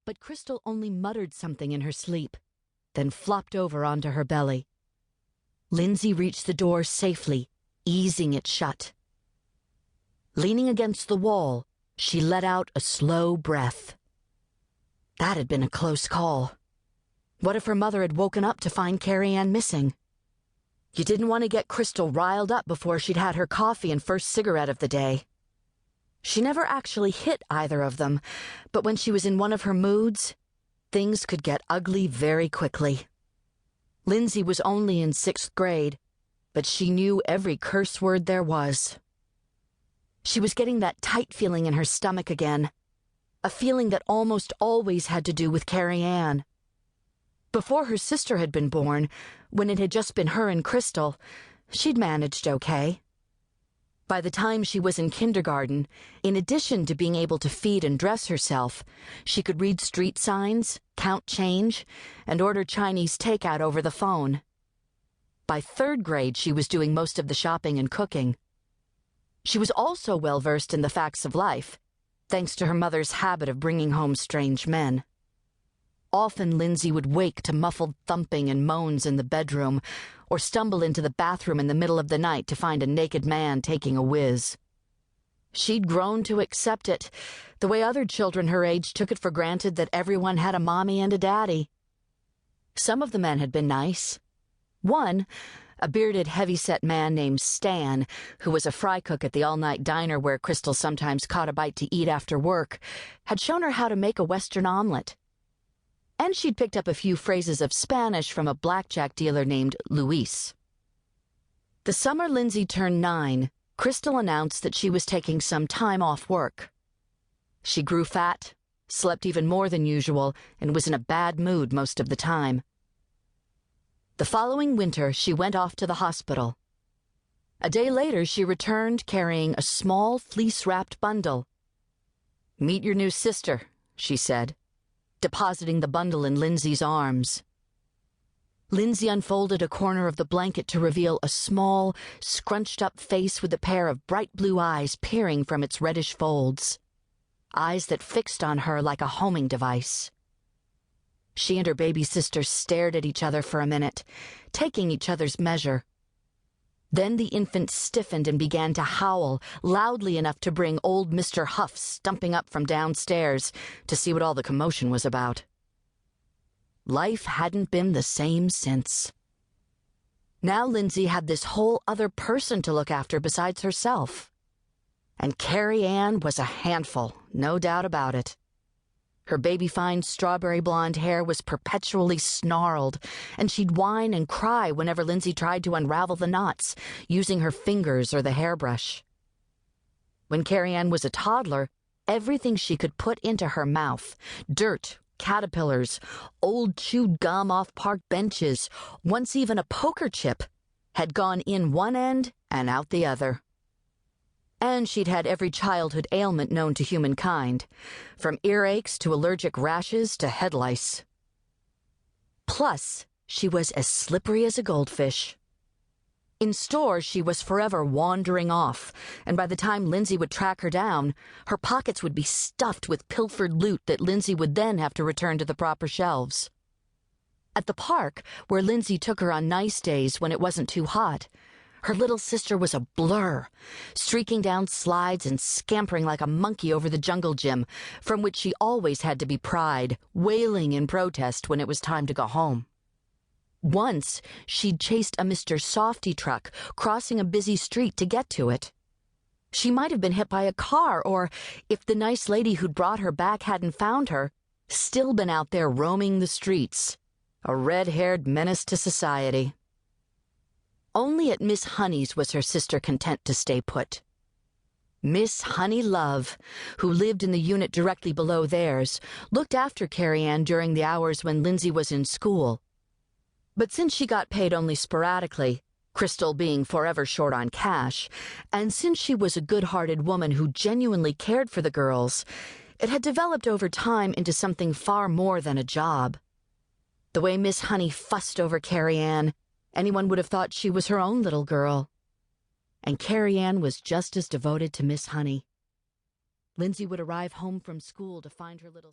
but Crystal only muttered something in her sleep, then flopped over onto her belly. Lindsay reached the door safely, easing it shut. Leaning against the wall, she let out a slow breath. That had been a close call. What if her mother had woken up to find Kerrie Ann missing? You didn't want to get Crystal riled up before she'd had her coffee and first cigarette of the day. She never actually hit either of them, but when she was in one of her moods, things could get ugly very quickly. Lindsay was only in 6th grade, but she knew every curse word there was. She was getting that tight feeling in her stomach again, a feeling that almost always had to do with Kerrie Ann. Before her sister had been born, when it had just been her and Crystal, she'd managed okay. By the time she was in kindergarten, in addition to being able to feed and dress herself, she could read street signs, count change, and order Chinese takeout over the phone. By 3rd grade, she was doing most of the shopping and cooking. She was also well-versed in the facts of life, thanks to her mother's habit of bringing home strange men. Often Lindsay would wake to muffled thumping and moans in the bedroom, or stumble into the bathroom in the middle of the night to find a naked man taking a whiz. She'd grown to accept it, the way other children her age took it for granted that everyone had a mommy and a daddy. Some of the men had been nice. One, a bearded, heavy-set man named Stan, who was a fry cook at the all-night diner where Crystal sometimes caught a bite to eat after work, had shown her how to make a Western omelet. And she'd picked up a few phrases of Spanish from a blackjack dealer named Luis. The summer Lindsay turned 9, Crystal announced that she was taking some time off work. She grew fat, slept even more than usual, and was in a bad mood most of the time. The following winter, she went off to the hospital. A day later, she returned carrying a small, fleece-wrapped bundle. "Meet your new sister," she said, depositing the bundle in Lindsay's arms. Lindsay unfolded a corner of the blanket to reveal a small, scrunched-up face with a pair of bright blue eyes peering from its reddish folds. Eyes that fixed on her like a homing device. She and her baby sister stared at each other for a minute, taking each other's measure. Then the infant stiffened and began to howl, loudly enough to bring old Mr. Huff stumping up from downstairs to see what all the commotion was about. Life hadn't been the same since. Now Lindsay had this whole other person to look after besides herself. And Kerrie Ann was a handful, no doubt about it. Her baby-fine strawberry blonde hair was perpetually snarled, and she'd whine and cry whenever Lindsay tried to unravel the knots, using her fingers or the hairbrush. When Kerrie Ann was a toddler, everything she could put into her mouth, dirt, caterpillars, old chewed gum off park benches, once even a poker chip, had gone in one end and out the other. And she'd had every childhood ailment known to humankind, from earaches to allergic rashes to head lice. Plus, she was as slippery as a goldfish. In stores, she was forever wandering off, and by the time Lindsay would track her down, her pockets would be stuffed with pilfered loot that Lindsay would then have to return to the proper shelves. At the park, where Lindsay took her on nice days when it wasn't too hot, her little sister was a blur, streaking down slides and scampering like a monkey over the jungle gym, from which she always had to be pried, wailing in protest when it was time to go home. Once, she'd chased a Mr. Softy truck, crossing a busy street to get to it. She might have been hit by a car, or, if the nice lady who'd brought her back hadn't found her, still been out there roaming the streets, a red-haired menace to society. Only at Miss Honi's was her sister content to stay put. Miss Honi Love, who lived in the unit directly below theirs, looked after Kerrie Ann during the hours when Lindsay was in school. But since she got paid only sporadically, Crystal being forever short on cash, and since she was a good-hearted woman who genuinely cared for the girls, it had developed over time into something far more than a job. The way Miss Honi fussed over Kerrie Ann, anyone would have thought she was her own little girl. And Kerrie Ann was just as devoted to Miss Honi. Lindsay would arrive home from school to find her little